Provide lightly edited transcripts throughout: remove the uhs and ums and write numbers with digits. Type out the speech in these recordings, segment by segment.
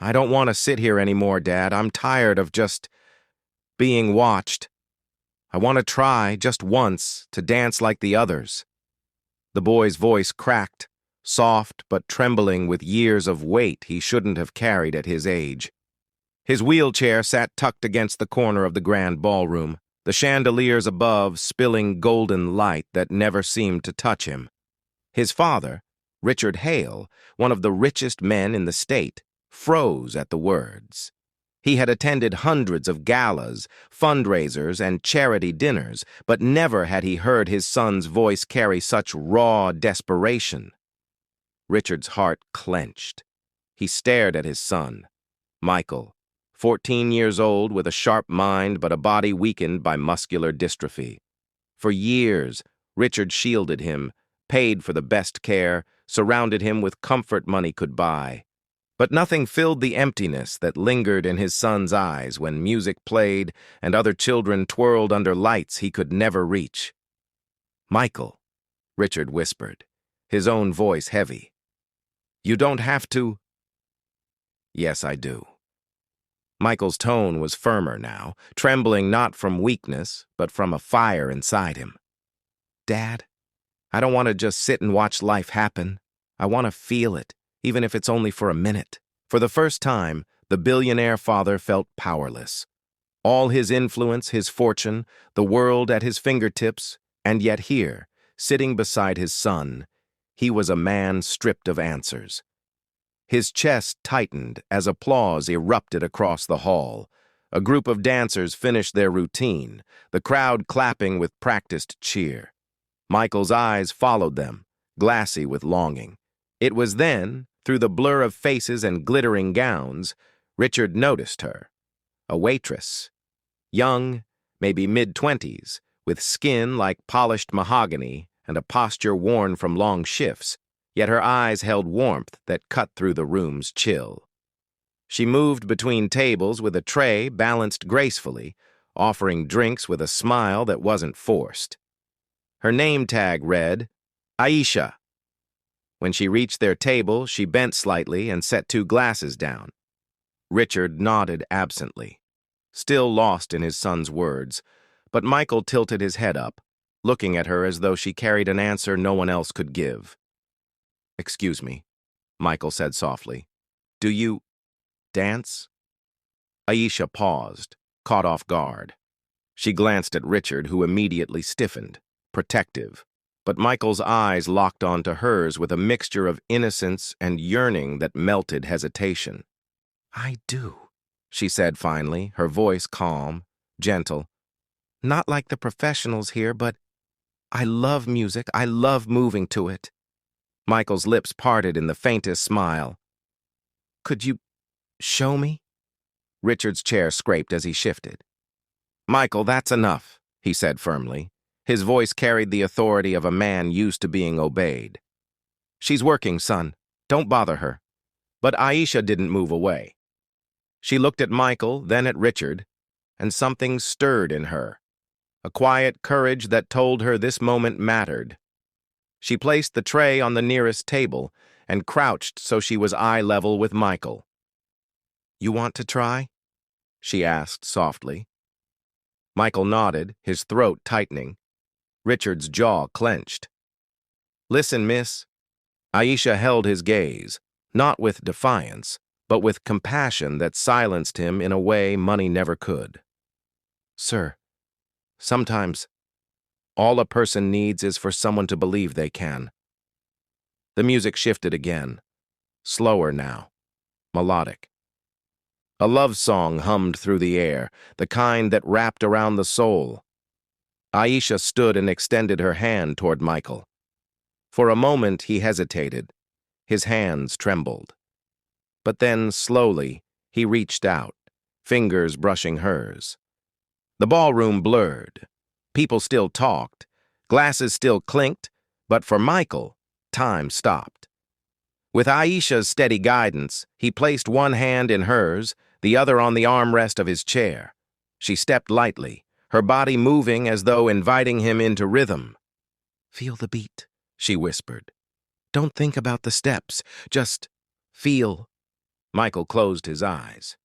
I don't want to sit here anymore, Dad. I'm tired of just being watched. I want to try, just once, to dance like the others. The boy's voice cracked, soft but trembling with years of weight he shouldn't have carried at his age. His wheelchair sat tucked against the corner of the grand ballroom, the chandeliers above spilling golden light that never seemed to touch him. His father, Richard Hale, one of the richest men in the state, froze at the words. He had attended hundreds of galas, fundraisers, and charity dinners, but never had he heard his son's voice carry such raw desperation. Richard's heart clenched. He stared at his son, Michael, 14 years old with a sharp mind but a body weakened by muscular dystrophy. For years, Richard shielded him, paid for the best care, surrounded him with comfort money could buy. But nothing filled the emptiness that lingered in his son's eyes when music played and other children twirled under lights he could never reach. "Michael," Richard whispered, his own voice heavy. "You don't have to." "Yes, I do." Michael's tone was firmer now, trembling not from weakness, but from a fire inside him. "Dad, I don't want to just sit and watch life happen. I want to feel it, even if it's only for a minute." For the first time, the billionaire father felt powerless. All his influence, his fortune, the world at his fingertips, and yet here, sitting beside his son, he was a man stripped of answers. His chest tightened as applause erupted across the hall. A group of dancers finished their routine, the crowd clapping with practiced cheer. Michael's eyes followed them, glassy with longing. It was then, through the blur of faces and glittering gowns, Richard noticed her. A waitress. Young, maybe mid-20s, with skin like polished mahogany and a posture worn from long shifts, yet her eyes held warmth that cut through the room's chill. She moved between tables with a tray balanced gracefully, offering drinks with a smile that wasn't forced. Her name tag read, Aisha. When she reached their table, she bent slightly and set 2 glasses down. Richard nodded absently, still lost in his son's words, but Michael tilted his head up, looking at her as though she carried an answer no one else could give. "Excuse me," Michael said softly. "Do you dance?" Aisha paused, caught off guard. She glanced at Richard, who immediately stiffened, protective. But Michael's eyes locked onto hers with a mixture of innocence and yearning that melted hesitation. "I do," she said finally, her voice calm, gentle. "Not like the professionals here, but I love music. I love moving to it." Michael's lips parted in the faintest smile. "Could you show me?" Richard's chair scraped as he shifted. "Michael, that's enough," he said firmly. His voice carried the authority of a man used to being obeyed. "She's working, son. Don't bother her." But Aisha didn't move away. She looked at Michael, then at Richard, and something stirred in her, a quiet courage that told her this moment mattered. She placed the tray on the nearest table and crouched so she was eye level with Michael. "You want to try?" she asked softly. Michael nodded, his throat tightening. Richard's jaw clenched. "Listen, miss." Aisha held his gaze, not with defiance, but with compassion that silenced him in a way money never could. "Sir, sometimes all a person needs is for someone to believe they can." The music shifted again, slower now, melodic. A love song hummed through the air, the kind that wrapped around the soul. Aisha stood and extended her hand toward Michael. For a moment he hesitated. His hands trembled. But then, slowly, he reached out, fingers brushing hers. The ballroom blurred. People still talked. Glasses still clinked. But for Michael, time stopped. With Aisha's steady guidance, he placed one hand in hers, the other on the armrest of his chair. She stepped lightly, her body moving as though inviting him into rhythm. "Feel the beat," she whispered. "Don't think about the steps, just feel." Michael closed his eyes.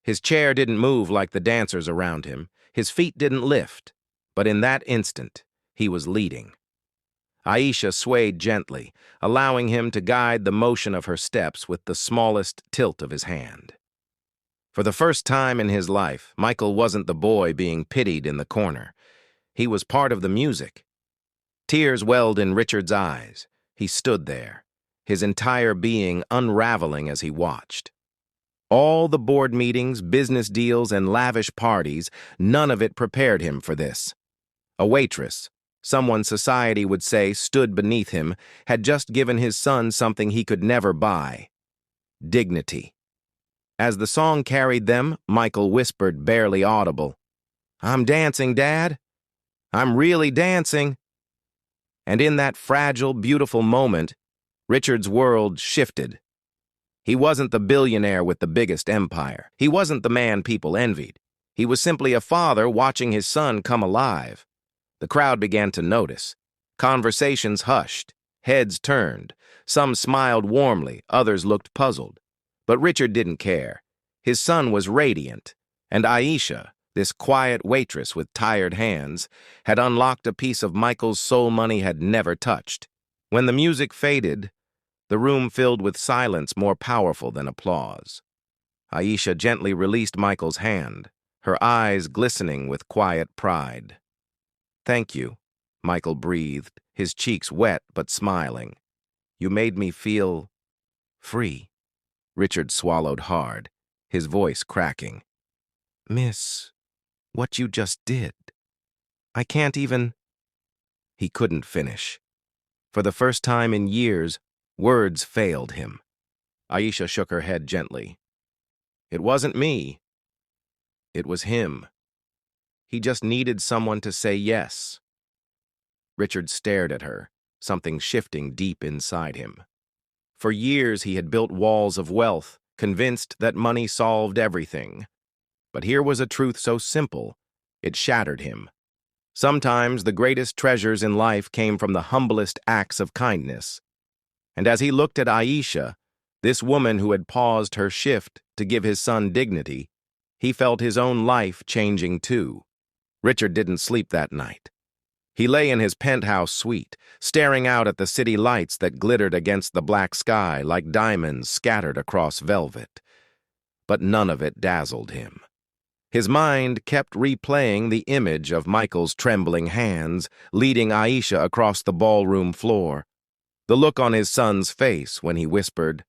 His chair didn't move like the dancers around him. His feet didn't lift. But in that instant, he was leading. Aisha swayed gently, allowing him to guide the motion of her steps with the smallest tilt of his hand. For the first time in his life, Michael wasn't the boy being pitied in the corner. He was part of the music. Tears welled in Richard's eyes. He stood there, his entire being unraveling as he watched. All the board meetings, business deals, and lavish parties, none of it prepared him for this. A waitress, someone society would say stood beneath him, had just given his son something he could never buy: dignity. As the song carried them, Michael whispered, barely audible, "I'm dancing, Dad. I'm really dancing." And in that fragile, beautiful moment, Richard's world shifted. He wasn't the billionaire with the biggest empire. He wasn't the man people envied. He was simply a father watching his son come alive. The crowd began to notice. Conversations hushed. Heads turned. Some smiled warmly, others looked puzzled. But Richard didn't care. His son was radiant, and Aisha, this quiet waitress with tired hands, had unlocked a piece of Michael's soul money had never touched. When the music faded, the room filled with silence more powerful than applause. Aisha gently released Michael's hand, her eyes glistening with quiet pride. "Thank you," Michael breathed, his cheeks wet but smiling. "You made me feel free." Richard swallowed hard, his voice cracking. "Miss, what you just did. I can't even—" He couldn't finish. For the first time in years, words failed him. Aisha shook her head gently. "It wasn't me. It was him. He just needed someone to say yes." Richard stared at her, something shifting deep inside him. For years he had built walls of wealth, convinced that money solved everything. But here was a truth so simple, it shattered him. Sometimes the greatest treasures in life came from the humblest acts of kindness. And as he looked at Aisha, this woman who had paused her shift to give his son dignity, he felt his own life changing too. Richard didn't sleep that night. He lay in his penthouse suite, staring out at the city lights that glittered against the black sky like diamonds scattered across velvet. But none of it dazzled him. His mind kept replaying the image of Michael's trembling hands leading Aisha across the ballroom floor, the look on his son's face when he whispered,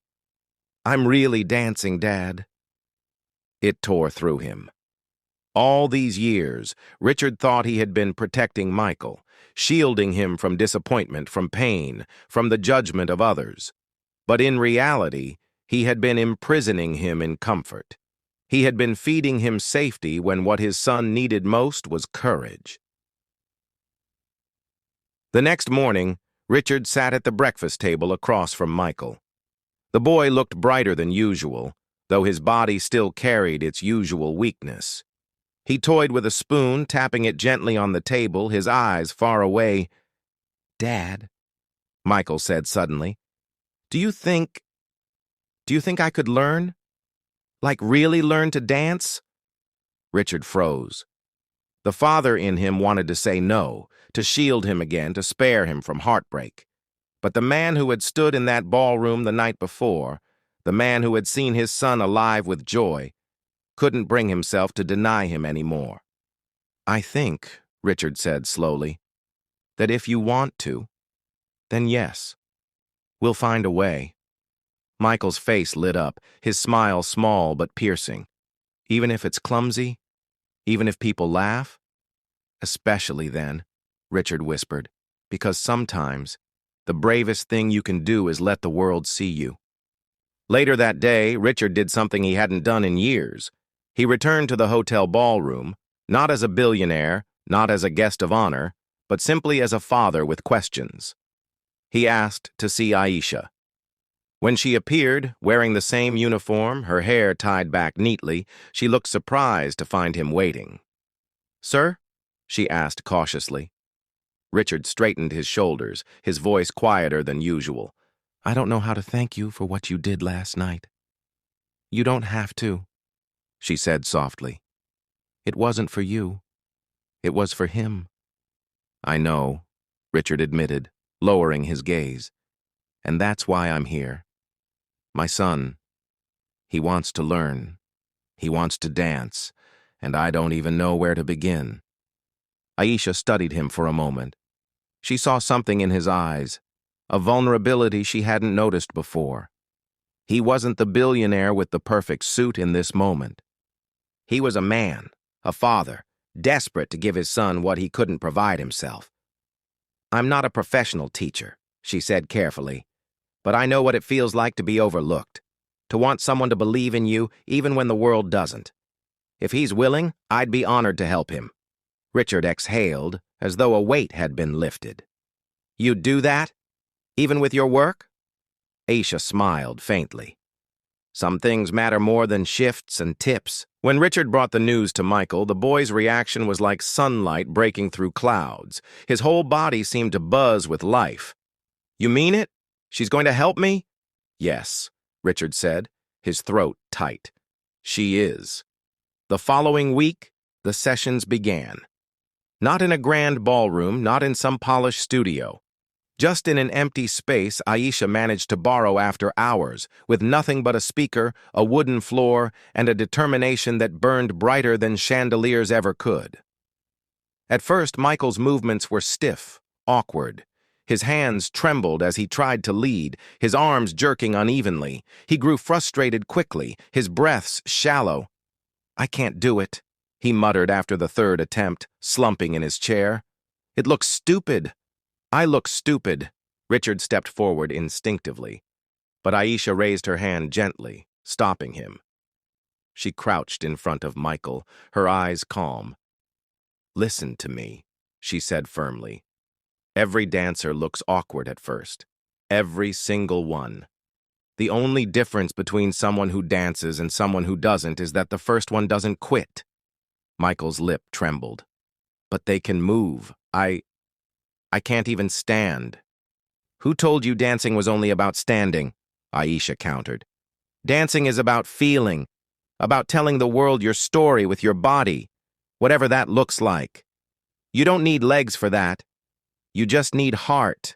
"I'm really dancing, Dad." It tore through him. All these years, Richard thought he had been protecting Michael, shielding him from disappointment, from pain, from the judgment of others. But in reality, he had been imprisoning him in comfort. He had been feeding him safety when what his son needed most was courage. The next morning, Richard sat at the breakfast table across from Michael. The boy looked brighter than usual, though his body still carried its usual weakness. He toyed with a spoon, tapping it gently on the table, his eyes far away. "Dad," Michael said suddenly, do you think I could learn? Like really learn to dance?" Richard froze. The father in him wanted to say no, to shield him again, to spare him from heartbreak. But the man who had stood in that ballroom the night before, the man who had seen his son alive with joy, couldn't bring himself to deny him anymore. "I think," Richard said slowly, "that if you want to, then yes, we'll find a way." Michael's face lit up, his smile small but piercing. "Even if it's clumsy? Even if people laugh?" "Especially then," Richard whispered, "because sometimes the bravest thing you can do is let the world see you." Later that day, Richard did something he hadn't done in years. He returned to the hotel ballroom, not as a billionaire, not as a guest of honor, but simply as a father with questions. He asked to see Aisha. When she appeared, wearing the same uniform, her hair tied back neatly, she looked surprised to find him waiting. "Sir?" she asked cautiously. Richard straightened his shoulders, his voice quieter than usual. "I don't know how to thank you for what you did last night." You don't have to, she said softly. It wasn't for you. It was for him. I know, Richard admitted, lowering his gaze. And that's why I'm here. My son, he wants to learn. He wants to dance, and I don't even know where to begin. Aisha studied him for a moment. She saw something in his eyes, a vulnerability she hadn't noticed before. He wasn't the billionaire with the perfect suit in this moment. He was a man, a father, desperate to give his son what he couldn't provide himself. I'm not a professional teacher, she said carefully, but I know what it feels like to be overlooked, to want someone to believe in you even when the world doesn't. If he's willing, I'd be honored to help him. Richard exhaled, as though a weight had been lifted. You'd do that? Even with your work? Aisha smiled faintly. Some things matter more than shifts and tips. When Richard brought the news to Michael, the boy's reaction was like sunlight breaking through clouds. His whole body seemed to buzz with life. You mean it? She's going to help me? Yes, Richard said, his throat tight. She is. The following week, the sessions began. Not in a grand ballroom, not in some polished studio. Just in an empty space Aisha managed to borrow after hours, with nothing but a speaker, a wooden floor, and a determination that burned brighter than chandeliers ever could. At first, Michael's movements were stiff, awkward. His hands trembled as he tried to lead, his arms jerking unevenly. He grew frustrated quickly, his breaths shallow. I can't do it, he muttered after the third attempt, slumping in his chair. It looks stupid. I look stupid. Richard stepped forward instinctively, but Aisha raised her hand gently, stopping him. She crouched in front of Michael, her eyes calm. Listen to me, she said firmly. Every dancer looks awkward at first. Every single one. The only difference between someone who dances and someone who doesn't is that the first one doesn't quit. Michael's lip trembled. But they can move. I can't even stand. Who told you dancing was only about standing? Aisha countered. Dancing is about feeling, about telling the world your story with your body, whatever that looks like. You don't need legs for that. You just need heart.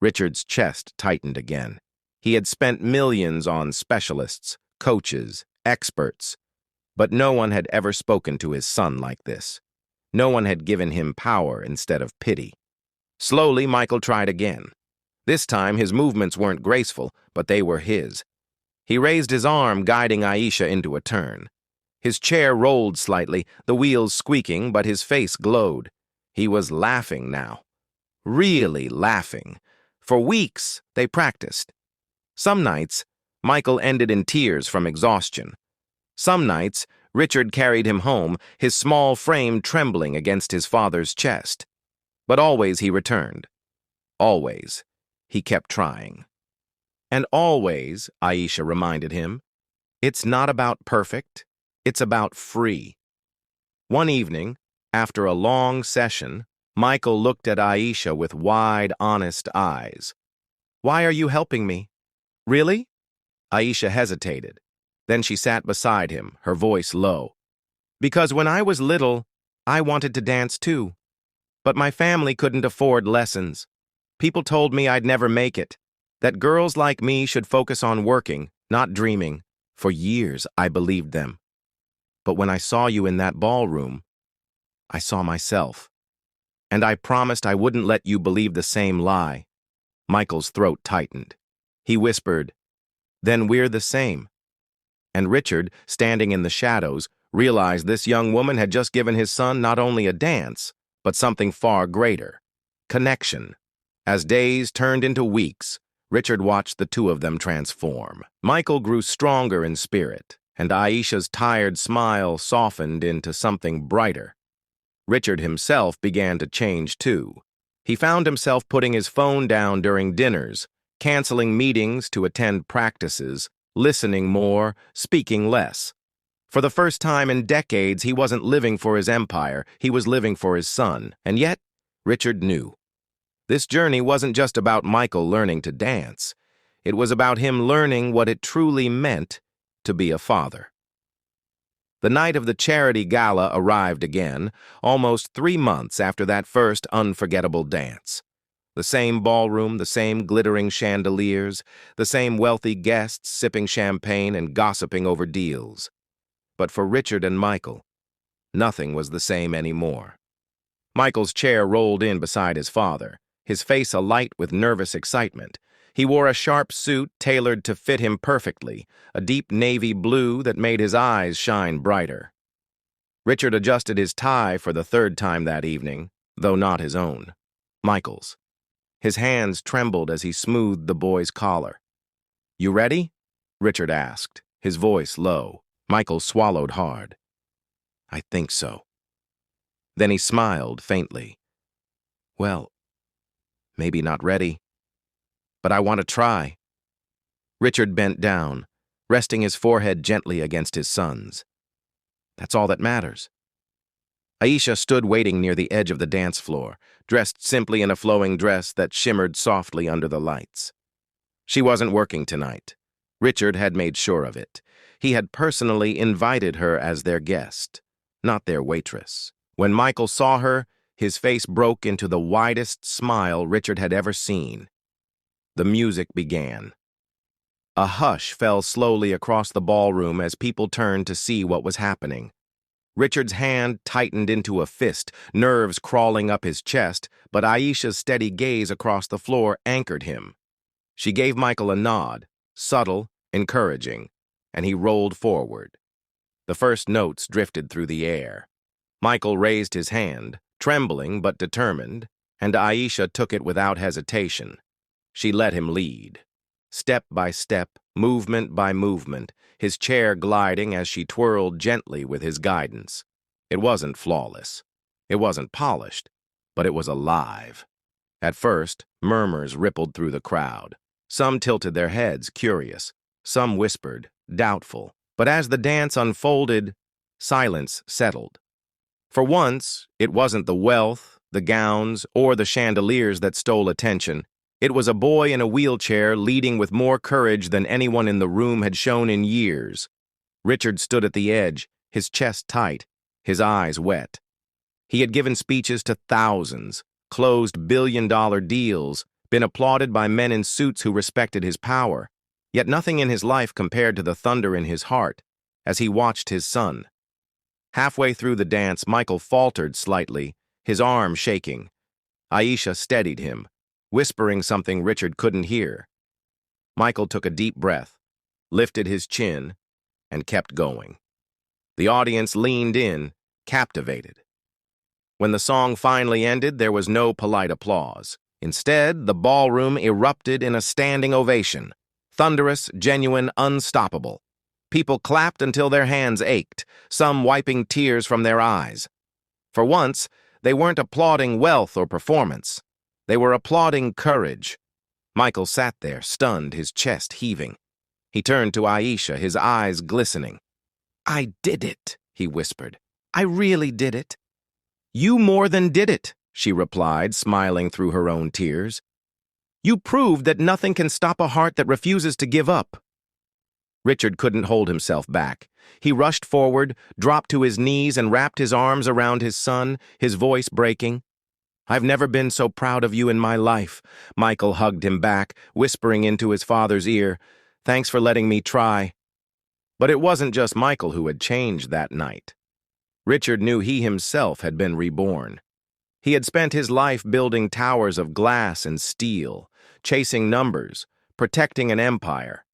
Richard's chest tightened again. He had spent millions on specialists, coaches, experts, but no one had ever spoken to his son like this. No one had given him power instead of pity. Slowly, Michael tried again. This time, his movements weren't graceful, but they were his. He raised his arm, guiding Aisha into a turn. His chair rolled slightly, the wheels squeaking, but his face glowed. He was laughing now. Really laughing. For weeks, they practiced. Some nights, Michael ended in tears from exhaustion. Some nights, Richard carried him home, his small frame trembling against his father's chest. But always he returned. Always. He kept trying. And always, Aisha reminded him, it's not about perfect, it's about free. One evening, after a long session, Michael looked at Aisha with wide, honest eyes. Why are you helping me? Really? Aisha hesitated. Then she sat beside him, her voice low. Because when I was little, I wanted to dance too. But my family couldn't afford lessons. People told me I'd never make it, that girls like me should focus on working, not dreaming. For years, I believed them. But when I saw you in that ballroom, I saw myself. And I promised I wouldn't let you believe the same lie. Michael's throat tightened. He whispered, Then we're the same. And Richard, standing in the shadows, realized this young woman had just given his son not only a dance, but something far greater. Connection. As days turned into weeks, Richard watched the two of them transform. Michael grew stronger in spirit, and Aisha's tired smile softened into something brighter. Richard himself began to change too. He found himself putting his phone down during dinners, canceling meetings to attend practices, listening more, speaking less. For the first time in decades, he wasn't living for his empire, he was living for his son. And yet, Richard knew. This journey wasn't just about Michael learning to dance. It was about him learning what it truly meant to be a father. The night of the charity gala arrived again, almost 3 months after that first unforgettable dance. The same ballroom, the same glittering chandeliers, the same wealthy guests sipping champagne and gossiping over deals. But for Richard and Michael, nothing was the same anymore. Michael's chair rolled in beside his father, his face alight with nervous excitement. He wore a sharp suit tailored to fit him perfectly, a deep navy blue that made his eyes shine brighter. Richard adjusted his tie for the 3rd time that evening, though not his own, Michael's. His hands trembled as he smoothed the boy's collar. "You ready?" Richard asked, his voice low. Michael swallowed hard. "I think so." Then he smiled faintly. "Well, maybe not ready, but I want to try." Richard bent down, resting his forehead gently against his son's. "That's all that matters." Aisha stood waiting near the edge of the dance floor, dressed simply in a flowing dress that shimmered softly under the lights. She wasn't working tonight. Richard had made sure of it. He had personally invited her as their guest, not their waitress. When Michael saw her, his face broke into the widest smile Richard had ever seen. The music began. A hush fell slowly across the ballroom as people turned to see what was happening. Richard's hand tightened into a fist, nerves crawling up his chest, but Aisha's steady gaze across the floor anchored him. She gave Michael a nod, subtle, encouraging, and he rolled forward. The first notes drifted through the air. Michael raised his hand, trembling but determined, and Aisha took it without hesitation. She let him lead. Step by step, movement by movement, his chair gliding as she twirled gently with his guidance. It wasn't flawless. It wasn't polished, but it was alive. At first, murmurs rippled through the crowd. Some tilted their heads, curious. Some whispered, doubtful. But as the dance unfolded, silence settled. For once, it wasn't the wealth, the gowns, or the chandeliers that stole attention. It was a boy in a wheelchair leading with more courage than anyone in the room had shown in years. Richard stood at the edge, his chest tight, his eyes wet. He had given speeches to thousands, closed billion-dollar deals, been applauded by men in suits who respected his power. Yet nothing in his life compared to the thunder in his heart as he watched his son. Halfway through the dance, Michael faltered slightly, his arm shaking. Aisha steadied him, whispering something Richard couldn't hear. Michael took a deep breath, lifted his chin, and kept going. The audience leaned in, captivated. When the song finally ended, there was no polite applause. Instead, the ballroom erupted in a standing ovation. Thunderous, genuine, unstoppable. People clapped until their hands ached, some wiping tears from their eyes. For once, they weren't applauding wealth or performance. They were applauding courage. Michael sat there, stunned, his chest heaving. He turned to Aisha, his eyes glistening. "I did it," he whispered. "I really did it." "You more than did it," she replied, smiling through her own tears. "You proved that nothing can stop a heart that refuses to give up." Richard couldn't hold himself back. He rushed forward, dropped to his knees, and wrapped his arms around his son, his voice breaking. "I've never been so proud of you in my life." Michael hugged him back, whispering into his father's ear, "Thanks for letting me try." But it wasn't just Michael who had changed that night. Richard knew he himself had been reborn. He had spent his life building towers of glass and steel, chasing numbers, protecting an empire.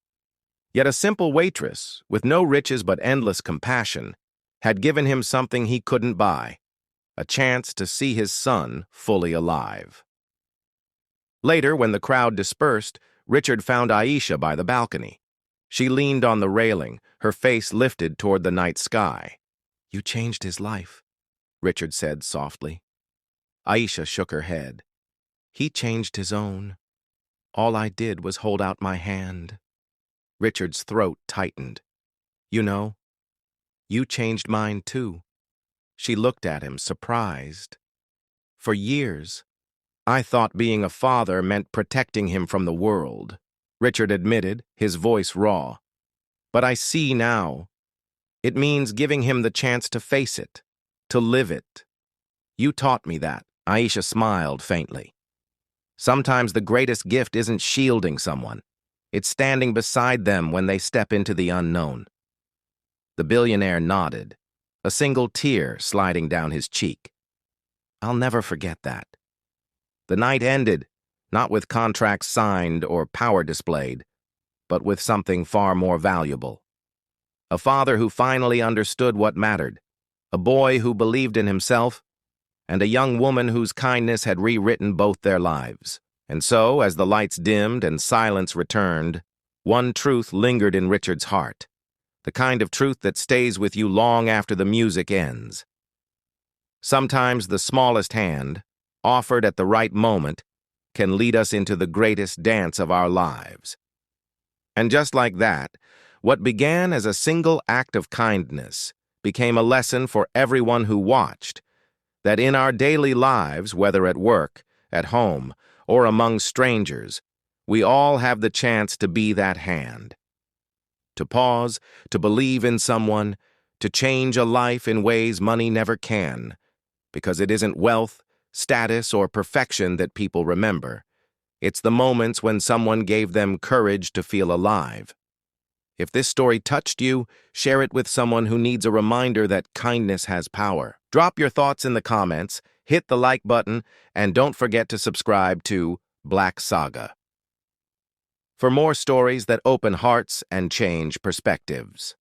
Yet a simple waitress, with no riches but endless compassion, had given him something he couldn't buy. A chance to see his son fully alive. Later, when the crowd dispersed, Richard found Aisha by the balcony. She leaned on the railing, her face lifted toward the night sky. "You changed his life," Richard said softly. Aisha shook her head. "He changed his own. All I did was hold out my hand." Richard's throat tightened. "You know, you changed mine too." She looked at him, surprised. "For years, I thought being a father meant protecting him from the world," Richard admitted, his voice raw. But I see now. It means giving him the chance to face it, to live it. You taught me that. Aisha smiled faintly. Sometimes the greatest gift isn't shielding someone. It's standing beside them when they step into the unknown. The billionaire nodded, a single tear sliding down his cheek. I'll never forget that. The night ended, not with contracts signed or power displayed, but with something far more valuable. A father who finally understood what mattered, a boy who believed in himself, and a young woman whose kindness had rewritten both their lives. And so, as the lights dimmed and silence returned, one truth lingered in Richard's heart, the kind of truth that stays with you long after the music ends. Sometimes the smallest hand, offered at the right moment, can lead us into the greatest dance of our lives. And just like that, what began as a single act of kindness became a lesson for everyone who watched, that in our daily lives, whether at work, at home, or among strangers, we all have the chance to be that hand. To pause, to believe in someone, to change a life in ways money never can, because it isn't wealth, status, or perfection that people remember. It's the moments when someone gave them courage to feel alive. If this story touched you, share it with someone who needs a reminder that kindness has power. Drop your thoughts in the comments, hit the like button, and don't forget to subscribe to Black Saga for more stories that open hearts and change perspectives.